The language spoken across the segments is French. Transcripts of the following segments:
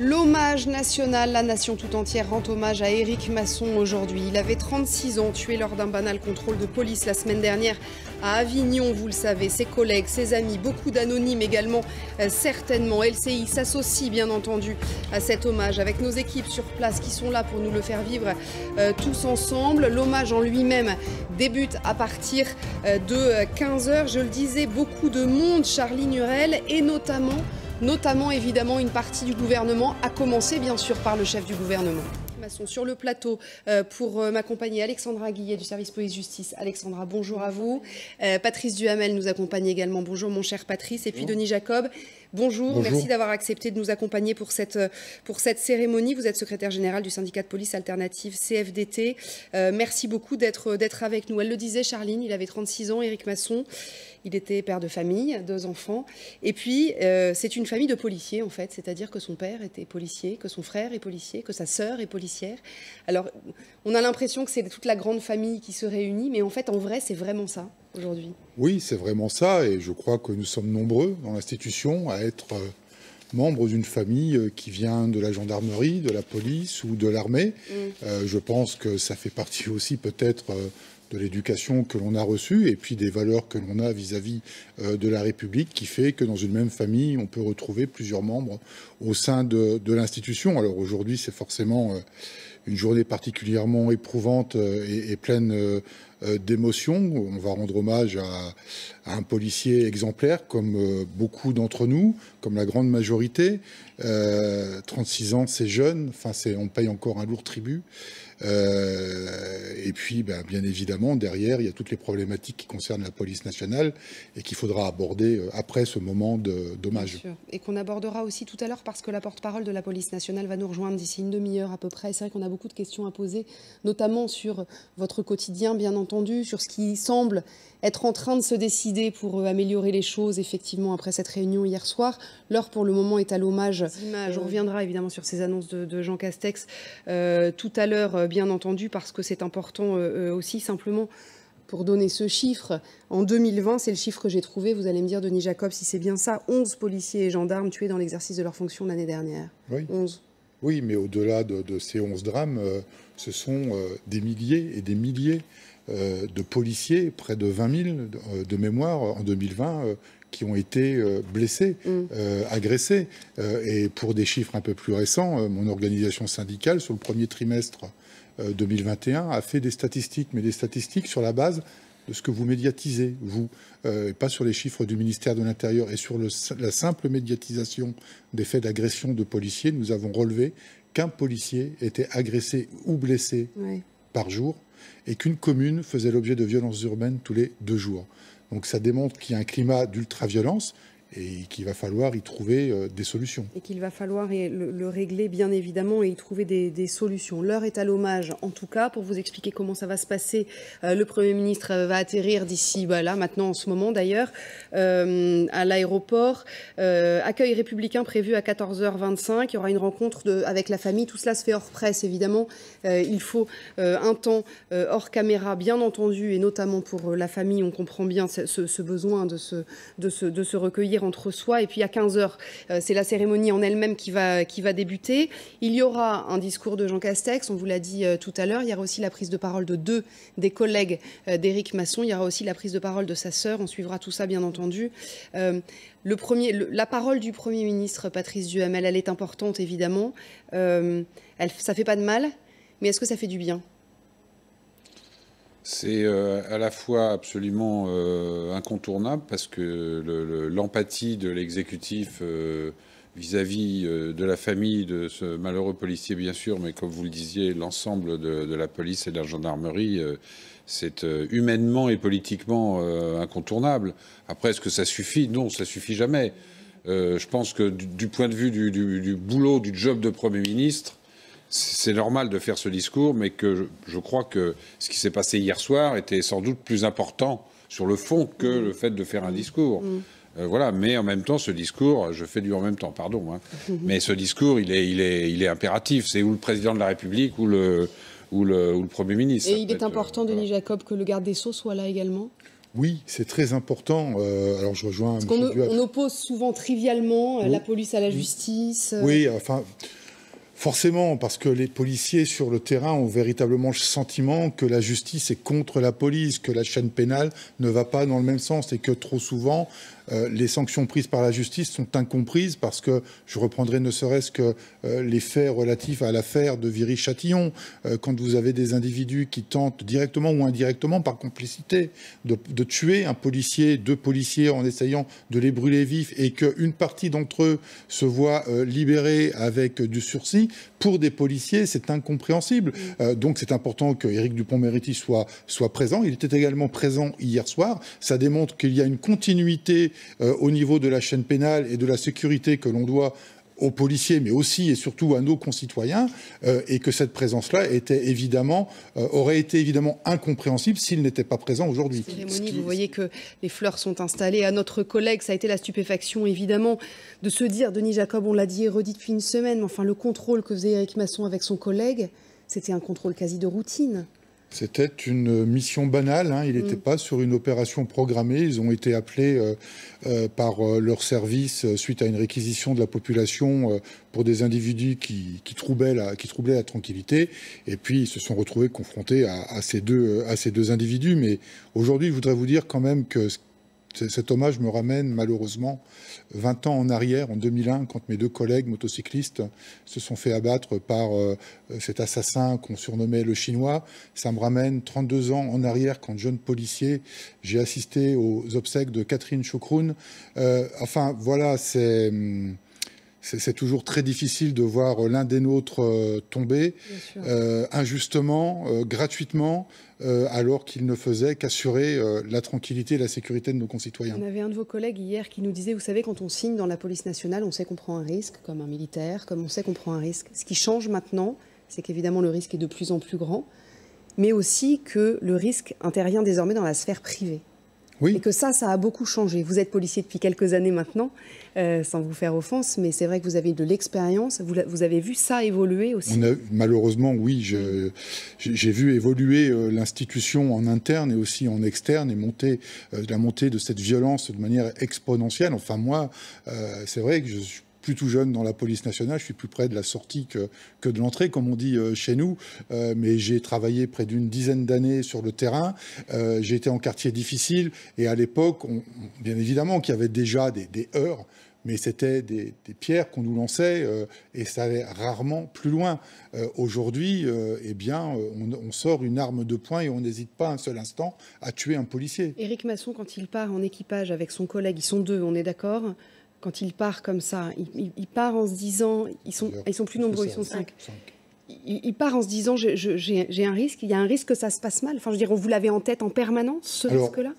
L'hommage national, la nation tout entière rend hommage à Éric Masson aujourd'hui. Il avait 36 ans, tué lors d'un banal contrôle de police la semaine dernière à Avignon, vous le savez. Ses collègues, ses amis, beaucoup d'anonymes également, certainement. LCI s'associe bien entendu à cet hommage avec nos équipes sur place qui sont là pour nous le faire vivre tous ensemble. L'hommage en lui-même débute à partir de 15 h. Je le disais, beaucoup de monde, Charlie Nurel, et notamment évidemment une partie du gouvernement, à commencer bien sûr par le chef du gouvernement. Sur le plateau pour m'accompagner, Alexandra Guillet du service police-justice. Alexandra, bonjour à vous. Patrice Duhamel nous accompagne également. Bonjour mon cher Patrice. Et puis Denis Jacob. Bonjour, merci d'avoir accepté de nous accompagner pour cette cérémonie. Vous êtes secrétaire général du syndicat de police alternative CFDT. Merci beaucoup d'être avec nous. Elle le disait, Charline, il avait 36 ans, Éric Masson. Il était père de famille, 2 enfants. Et puis, c'est une famille de policiers, en fait. C'est-à-dire que son père était policier, que son frère est policier, que sa sœur est policière. Alors, on a l'impression que c'est toute la grande famille qui se réunit. Mais en fait, en vrai, c'est vraiment ça, aujourd'hui. Oui, c'est vraiment ça. Et je crois que nous sommes nombreux dans l'institution à être membres d'une famille qui vient de la gendarmerie, de la police ou de l'armée. Je pense que ça fait partie aussi peut-être de l'éducation que l'on a reçue et puis des valeurs que l'on a vis-à-vis de la République qui fait que dans une même famille, on peut retrouver plusieurs membres au sein de l'institution. Alors aujourd'hui, c'est forcément une journée particulièrement éprouvante et pleine d'émotions. On va rendre hommage à un policier exemplaire, comme beaucoup d'entre nous, comme la grande majorité. 36 ans, c'est jeune, enfin, on paye encore un lourd tribut. Et puis, bien évidemment, derrière, il y a toutes les problématiques qui concernent la police nationale et qu'il faudra aborder après ce moment d'hommage. Et qu'on abordera aussi tout à l'heure parce que la porte-parole de la police nationale va nous rejoindre d'ici une demi-heure à peu près. C'est vrai qu'on a beaucoup de questions à poser, notamment sur votre quotidien, bien entendu, sur ce qui semble être en train de se décider pour améliorer les choses, effectivement, après cette réunion hier soir. L'heure, pour le moment, est à l'hommage. On reviendra évidemment sur ces annonces de Jean Castex tout à l'heure, bien entendu, parce que c'est important aussi, simplement, pour donner ce chiffre. En 2020, c'est le chiffre que j'ai trouvé. Vous allez me dire, Denis Jacob, si c'est bien ça. 11 policiers et gendarmes tués dans l'exercice de leur fonction l'année dernière. Oui. 11. Oui, mais au-delà de ces 11 drames, ce sont des milliers et des milliers de policiers, près de 20 000 de mémoire en 2020, qui ont été blessés, agressés. Et pour des chiffres un peu plus récents, mon organisation syndicale, sur le premier trimestre 2021, a fait des statistiques, mais des statistiques sur la base de ce que vous médiatisez, vous, et pas sur les chiffres du ministère de l'Intérieur. Et sur la simple médiatisation des faits d'agression de policiers, nous avons relevé qu'un policier était agressé ou blessé par jour, et qu'une commune faisait l'objet de violences urbaines tous les 2 jours. Donc ça démontre qu'il y a un climat d'ultra-violence et qu'il va falloir y trouver des solutions. Et qu'il va falloir le régler, bien évidemment, et y trouver des solutions. L'heure est à l'hommage, en tout cas, pour vous expliquer comment ça va se passer. Le Premier ministre va atterrir d'ici, là, maintenant, en ce moment, d'ailleurs, à l'aéroport. Accueil républicain prévu à 14h25. Il y aura une rencontre avec la famille. Tout cela se fait hors presse, évidemment. Il faut un temps hors caméra, bien entendu, et notamment pour la famille. On comprend bien ce besoin de se recueillir entre soi. Et puis à 15 h, c'est la cérémonie en elle-même qui va débuter. Il y aura un discours de Jean Castex, on vous l'a dit tout à l'heure. Il y aura aussi la prise de parole de 2 des collègues d'Éric Masson. Il y aura aussi la prise de parole de sa sœur. On suivra tout ça, bien entendu. La parole du Premier ministre, Patrice Duhamel, elle est importante, évidemment. Ça fait pas de mal, mais est-ce que ça fait du bien ? C'est à la fois absolument incontournable parce que l'empathie de l'exécutif vis-à-vis de la famille de ce malheureux policier, bien sûr, mais comme vous le disiez, l'ensemble de la police et de la gendarmerie, c'est humainement et politiquement incontournable. Après, est-ce que ça suffit? Non, ça suffit jamais. Je pense que du point de vue du boulot, du job de Premier ministre, c'est normal de faire ce discours, mais que je crois que ce qui s'est passé hier soir était sans doute plus important sur le fond que le fait de faire un discours. Voilà, mais en même temps, ce discours, je fais du en même temps, pardon, mais ce discours, il est impératif. C'est ou le président de la République ou le Premier ministre. Et il est important, Denis Jacob, que le garde des Sceaux soit là également ? Oui, c'est très important. Alors je rejoins Parce qu'on oppose souvent trivialement la police à la justice. Oui, enfin... Forcément, parce que les policiers sur le terrain ont véritablement le sentiment que la justice est contre la police, que la chaîne pénale ne va pas dans le même sens et que trop souvent, les sanctions prises par la justice sont incomprises parce que, je reprendrai ne serait-ce que les faits relatifs à l'affaire de Viry-Châtillon, quand vous avez des individus qui tentent directement ou indirectement, par complicité, de tuer un policier, 2 policiers en essayant de les brûler vifs et qu'une partie d'entre eux se voit libérée avec du sursis, pour des policiers, c'est incompréhensible. Donc c'est important que Éric Dupond-Moretti soit présent. Il était également présent hier soir. Ça démontre qu'il y a une continuité au niveau de la chaîne pénale et de la sécurité que l'on doit aux policiers, mais aussi et surtout à nos concitoyens, et que cette présence-là aurait été évidemment incompréhensible s'il n'était pas présent aujourd'hui. Vous voyez que les fleurs sont installées. À notre collègue, ça a été la stupéfaction, évidemment, de se dire, Denis Jacob, on l'a dit et redit depuis une semaine, mais enfin, le contrôle que faisait Éric Masson avec son collègue, c'était un contrôle quasi de routine. C'était une mission banale, hein. Il n'était pas sur une opération programmée. Ils ont été appelés par leur service suite à une réquisition de la population pour des individus qui troublaient la tranquillité. Et puis, ils se sont retrouvés confrontés à ces deux individus. Mais aujourd'hui, je voudrais vous dire quand même que cet hommage me ramène malheureusement 20 ans en arrière, en 2001, quand mes 2 collègues motocyclistes se sont fait abattre par cet assassin qu'on surnommait le Chinois. Ça me ramène 32 ans en arrière, quand jeune policier, j'ai assisté aux obsèques de Catherine Chokroun. Enfin, voilà, c'est toujours très difficile de voir l'un des nôtres tomber injustement, gratuitement, alors qu'il ne faisait qu'assurer la tranquillité et la sécurité de nos concitoyens. On avait un de vos collègues hier qui nous disait, vous savez, quand on signe dans la police nationale, on sait qu'on prend un risque, comme un militaire, comme on sait qu'on prend un risque. Ce qui change maintenant, c'est qu'évidemment le risque est de plus en plus grand, mais aussi que le risque intervient désormais dans la sphère privée. Oui. Et que ça a beaucoup changé. Vous êtes policier depuis quelques années maintenant, sans vous faire offense, mais c'est vrai que vous avez de l'expérience. Vous avez vu ça évoluer aussi. Malheureusement, oui. J'ai vu évoluer l'institution en interne et aussi en externe et la montée de cette violence de manière exponentielle. Enfin, moi, c'est vrai que je suis plus tout jeune dans la police nationale, je suis plus près de la sortie que de l'entrée, comme on dit chez nous. Mais j'ai travaillé près d'une dizaine d'années sur le terrain. J'ai été en quartier difficile. Et à l'époque, bien évidemment qu'il y avait déjà des heurts, mais c'était des pierres qu'on nous lançait et ça allait rarement plus loin. Aujourd'hui, on sort une arme de poing et on n'hésite pas un seul instant à tuer un policier. Éric Masson, quand il part en équipage avec son collègue, ils sont 2, on est d'accord ? Quand il part comme ça, il part en se disant, ils sont plus nombreux, ils sont 5. Il part en se disant, j'ai un risque, il y a un risque que ça se passe mal. Enfin, je veux dire, vous l'avez en tête en permanence, ce risque-là ?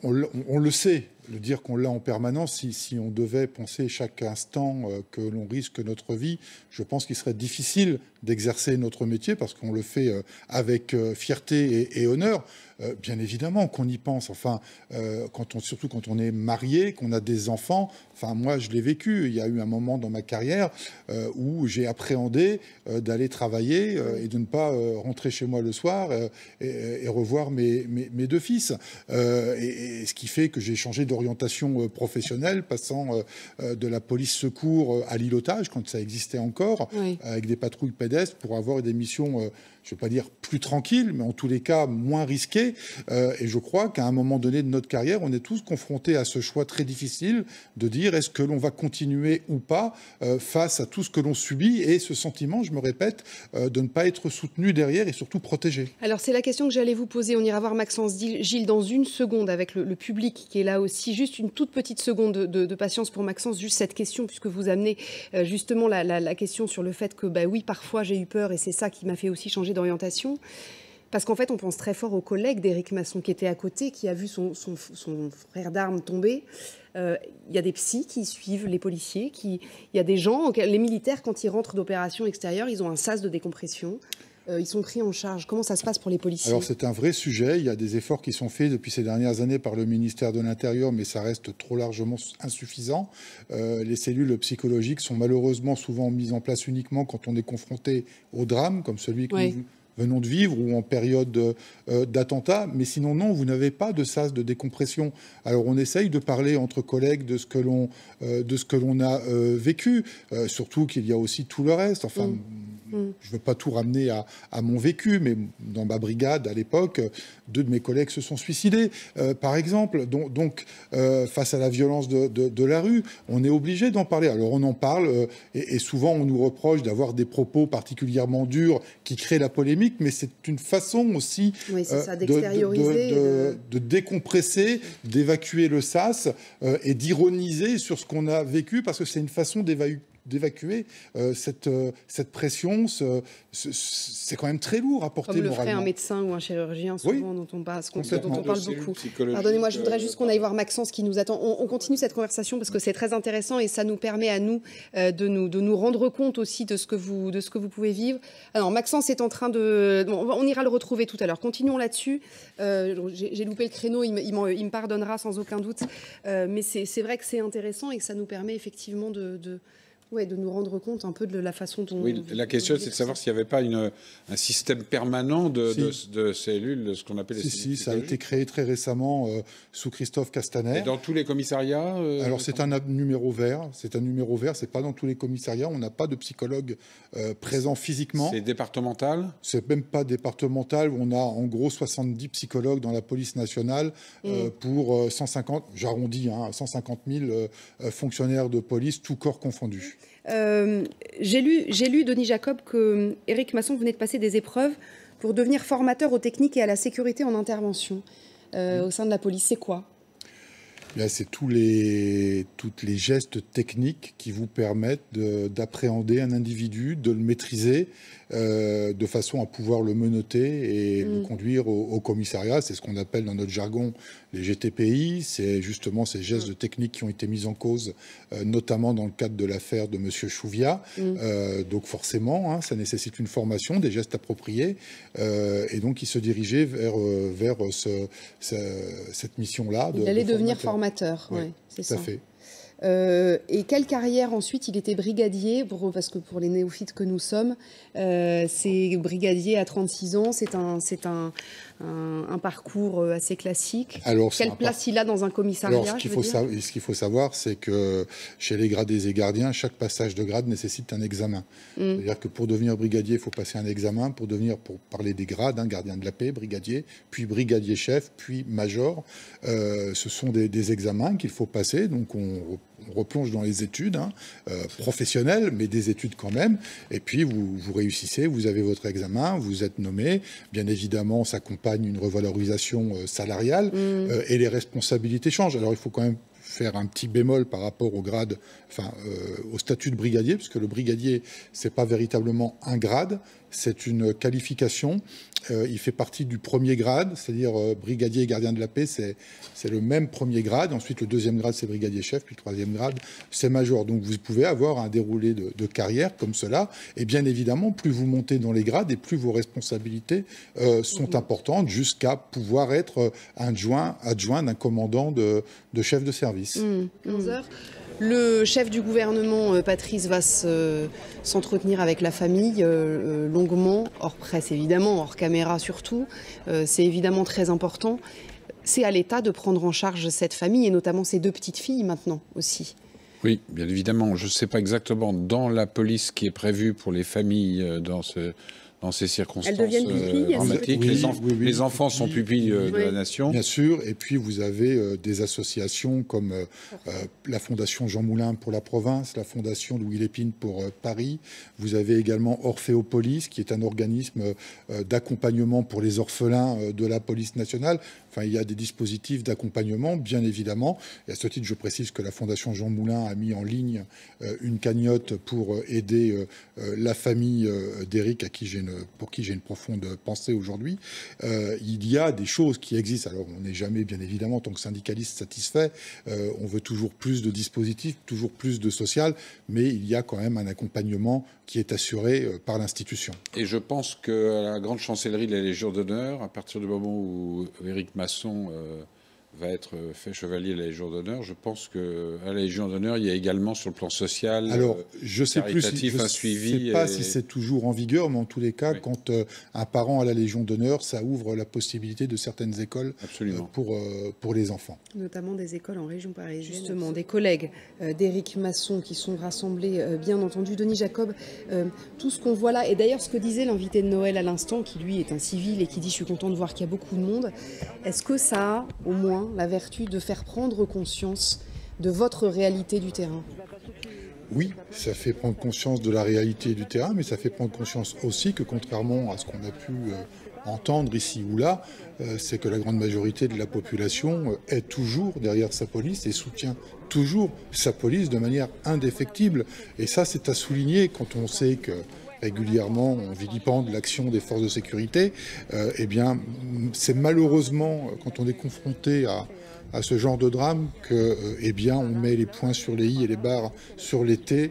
On le sait. Le dire qu'on l'a en permanence, si on devait penser chaque instant que l'on risque notre vie, je pense qu'il serait difficile d'exercer notre métier parce qu'on le fait avec fierté et honneur. Bien évidemment qu'on y pense. Enfin, surtout quand on est marié, qu'on a des enfants. Enfin, moi, je l'ai vécu. Il y a eu un moment dans ma carrière où j'ai appréhendé d'aller travailler et de ne pas rentrer chez moi le soir et revoir mes 2 fils. Et ce qui fait que j'ai changé d'orientation professionnelle, passant de la police secours à l'îlotage, quand ça existait encore, avec des patrouilles pédestres, pour avoir des missions, je ne veux pas dire plus tranquilles, mais en tous les cas moins risquées. Et je crois qu'à un moment donné de notre carrière, on est tous confrontés à ce choix très difficile de dire est-ce que l'on va continuer ou pas face à tout ce que l'on subit et ce sentiment, je me répète, de ne pas être soutenu derrière et surtout protégé. Alors c'est la question que j'allais vous poser. On ira voir Maxence Gilles dans une seconde avec le public qui est là aussi. Juste une toute petite seconde de patience pour Maxence. Juste cette question, puisque vous amenez justement la question sur le fait que oui, parfois j'ai eu peur et c'est ça qui m'a fait aussi changer d'orientation. Parce qu'en fait, on pense très fort au collègue d'Éric Masson qui était à côté, qui a vu son frère d'armes tomber. Il y a des psys qui suivent les policiers. Il y a des gens, les militaires, quand ils rentrent d'opérations extérieures, ils ont un sas de décompression. Ils sont pris en charge. Comment ça se passe pour les policiers ? Alors c'est un vrai sujet. Il y a des efforts qui sont faits depuis ces dernières années par le ministère de l'Intérieur, mais ça reste trop largement insuffisant. Les cellules psychologiques sont malheureusement souvent mises en place uniquement quand on est confronté au drame, comme celui que venons de vivre ou en période d'attentat. Mais sinon, non, vous n'avez pas de sas de décompression. Alors, on essaye de parler entre collègues de ce que l'on a vécu, surtout qu'il y a aussi tout le reste. Enfin, je ne veux pas tout ramener à mon vécu, mais dans ma brigade, à l'époque, 2 de mes collègues se sont suicidés, par exemple. Donc, face à la violence de la rue, on est obligé d'en parler. Alors, on en parle, et souvent, on nous reproche d'avoir des propos particulièrement durs qui créent la polémique, mais c'est une façon aussi de décompresser, d'évacuer le sas et d'ironiser sur ce qu'on a vécu, parce que c'est une façon d'évacuer cette pression. C'est quand même très lourd à porter moralement. Comme le ferait un médecin ou un chirurgien, souvent, dont on parle beaucoup. Pardonnez-moi, je voudrais juste qu'on aille voir Maxence qui nous attend. On continue cette conversation parce que c'est très intéressant et ça nous permet à nous de nous rendre compte aussi de ce que vous pouvez vivre. Alors, Maxence est en train de... Bon, on ira le retrouver tout à l'heure. Continuons là-dessus. J'ai loupé le créneau, il me pardonnera sans aucun doute. Mais c'est vrai que c'est intéressant et que ça nous permet effectivement de nous rendre compte un peu de la façon dont... Oui, la question, c'est de savoir s'il n'y avait pas un système permanent de cellules, ce qu'on appelle les cellules. Si, ça a été créé très récemment sous Christophe Castaner. Et dans tous les commissariats Alors, c'est un numéro vert. C'est un numéro vert. C'est pas dans tous les commissariats. On n'a pas de psychologue présent physiquement. C'est départemental? C'est même pas départemental. On a en gros 70 psychologues dans la police nationale pour 150, j'arrondis, 150 000 fonctionnaires de police, tous corps confondus. J'ai lu, Denis Jacob, que Éric Masson venait de passer des épreuves pour devenir formateur aux techniques et à la sécurité en intervention au sein de la police. C'est quoi ? C'est tous les gestes techniques qui vous permettent d'appréhender un individu, de le maîtriser, de façon à pouvoir le menotter et le conduire au commissariat. C'est ce qu'on appelle dans notre jargon les GTPI. C'est justement ces gestes techniques qui ont été mis en cause, notamment dans le cadre de l'affaire de M. Chouviat. Donc forcément, ça nécessite une formation, des gestes appropriés. Et donc il se dirigeait vers cette mission-là. Il allait devenir formateur, c'est ça. Tout à fait. Et quelle carrière ensuite? Il était brigadier, parce que pour les néophytes que nous sommes, c'est brigadier à 36 ans, c'est un parcours assez classique. Alors, quelle place il a dans un commissariat? Alors, ce qu'il faut savoir, c'est que chez les gradés et gardiens, chaque passage de grade nécessite un examen. C'est-à-dire que pour devenir brigadier, il faut passer un examen. Pour parler des grades, gardien de la paix, brigadier, puis brigadier chef, puis major. Ce sont des examens qu'il faut passer. Donc, on replonge dans les études professionnelles, mais des études quand même. Et puis, vous réussissez, vous avez votre examen, vous êtes nommé. Bien évidemment, s'accompagne une revalorisation salariale et les responsabilités changent. Alors, il faut quand même faire un petit bémol par rapport au grade, au statut de brigadier, puisque le brigadier, c'est pas véritablement un grade, c'est une qualification. Il fait partie du premier grade, c'est-à-dire brigadier et gardien de la paix, c'est le même premier grade. Ensuite, le deuxième grade, c'est brigadier chef, puis le troisième grade, c'est major. Donc, vous pouvez avoir un déroulé de carrière comme cela. Et bien évidemment, plus vous montez dans les grades et plus vos responsabilités sont importantes, jusqu'à pouvoir être adjoint d'un commandant de chef de service. 15h. Le chef du gouvernement, Patrice, va s'entretenir avec la famille longuement, hors presse évidemment, hors caméra surtout. C'est évidemment très important. C'est à l'État de prendre en charge cette famille et notamment ces 2 petites filles maintenant aussi. Oui, bien évidemment. Je ne sais pas exactement dans la police qui est prévue pour les familles dans ces circonstances dramatiques. Les enfants sont pupilles de la nation. Bien sûr. Et puis, vous avez des associations comme la Fondation Jean Moulin pour la province, la Fondation Louis Lépine pour Paris. Vous avez également Orphéopolis, qui est un organisme d'accompagnement pour les orphelins de la police nationale. Enfin, il y a des dispositifs d'accompagnement, bien évidemment. Et à ce titre, je précise que la Fondation Jean Moulin a mis en ligne une cagnotte pour aider la famille d'Éric, pour qui j'ai une profonde pensée aujourd'hui. Il y a des choses qui existent. Alors, on n'est jamais, bien évidemment, en tant que syndicaliste, satisfait. On veut toujours plus de dispositifs, toujours plus de social, mais il y a quand même un accompagnement qui est assuré par l'institution. Et je pense qu'à la grande chancellerie de la Légion d'honneur, à partir du moment où Éric Masson va être fait chevalier de la Légion d'honneur. Je pense qu'à la Légion d'honneur, il y a également sur le plan social, alors, je sais plus caritatif, un suivi. Je ne sais pas si c'est toujours en vigueur, mais en tous les cas, oui, quand un parent a la Légion d'honneur, ça ouvre la possibilité de certaines écoles pour les enfants. Notamment des écoles en région parisienne. Justement, des collègues d'Éric Masson qui sont rassemblés, bien entendu. Denis Jacob, tout ce qu'on voit là, et d'ailleurs ce que disait l'invité de Noël à l'instant, qui lui est un civil et qui dit « je suis content de voir qu'il y a beaucoup de monde », est-ce que ça a au moins la vertu de faire prendre conscience de votre réalité du terrain? Oui, ça fait prendre conscience de la réalité du terrain, mais ça fait prendre conscience aussi que contrairement à ce qu'on a pu entendre ici ou là, c'est que la grande majorité de la population est toujours derrière sa police et soutient toujours sa police de manière indéfectible. Et ça, c'est à souligner quand on sait que régulièrement on vilipende l'action des forces de sécurité. Eh bien, c'est malheureusement quand on est confronté à ce genre de drame que, eh bien, on met les points sur les i et les barres sur les t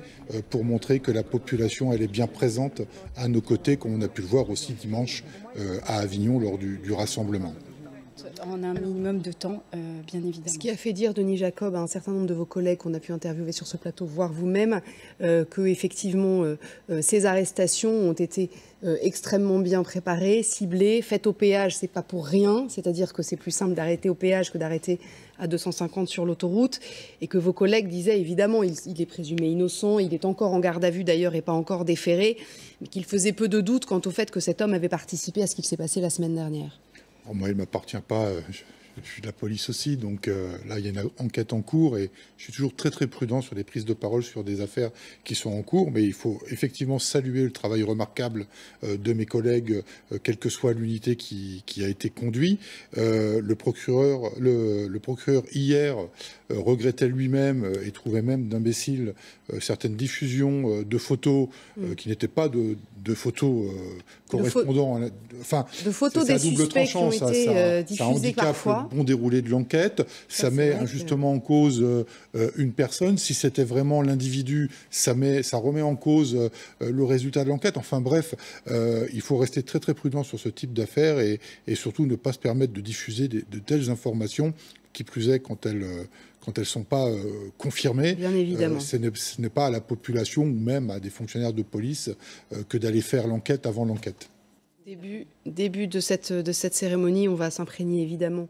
pour montrer que la population, elle est bien présente à nos côtés, comme on a pu le voir aussi dimanche à Avignon lors du rassemblement. En un minimum de temps, bien évidemment. Ce qui a fait dire, Denis Jacob, à un certain nombre de vos collègues qu'on a pu interviewer sur ce plateau, voire vous-même, que effectivement ces arrestations ont été extrêmement bien préparées, ciblées, faites au péage, c'est pas pour rien, c'est-à-dire que c'est plus simple d'arrêter au péage que d'arrêter à 250 sur l'autoroute, et que vos collègues disaient, évidemment, il est présumé innocent, il est encore en garde à vue d'ailleurs et pas encore déféré, mais qu'il faisait peu de doute quant au fait que cet homme avait participé à ce qui s'est passé la semaine dernière. Moi, il ne m'appartient pas, je suis de la police aussi, donc là, il y a une enquête en cours et je suis toujours très prudent sur les prises de parole sur des affaires qui sont en cours, mais il faut effectivement saluer le travail remarquable de mes collègues, quelle que soit l'unité qui a été conduite. Le procureur hier regrettait lui-même et trouvait même d'imbécile certaines diffusions de photos qui n'étaient pas de photos correspondant enfin, de photos des suspects qui ont été diffusées ça handicape parfois. Le bon déroulé de l'enquête, ça met injustement en cause une personne. Si c'était vraiment l'individu, ça remet en cause le résultat de l'enquête. Enfin bref, il faut rester très prudent sur ce type d'affaires et surtout ne pas se permettre de diffuser de telles informations, qui plus est quand elles ne sont pas confirmées. Bien évidemment. Ce n'est pas à la population ou même à des fonctionnaires de police que d'aller faire l'enquête avant l'enquête. Début de cette cérémonie, on va s'imprégner évidemment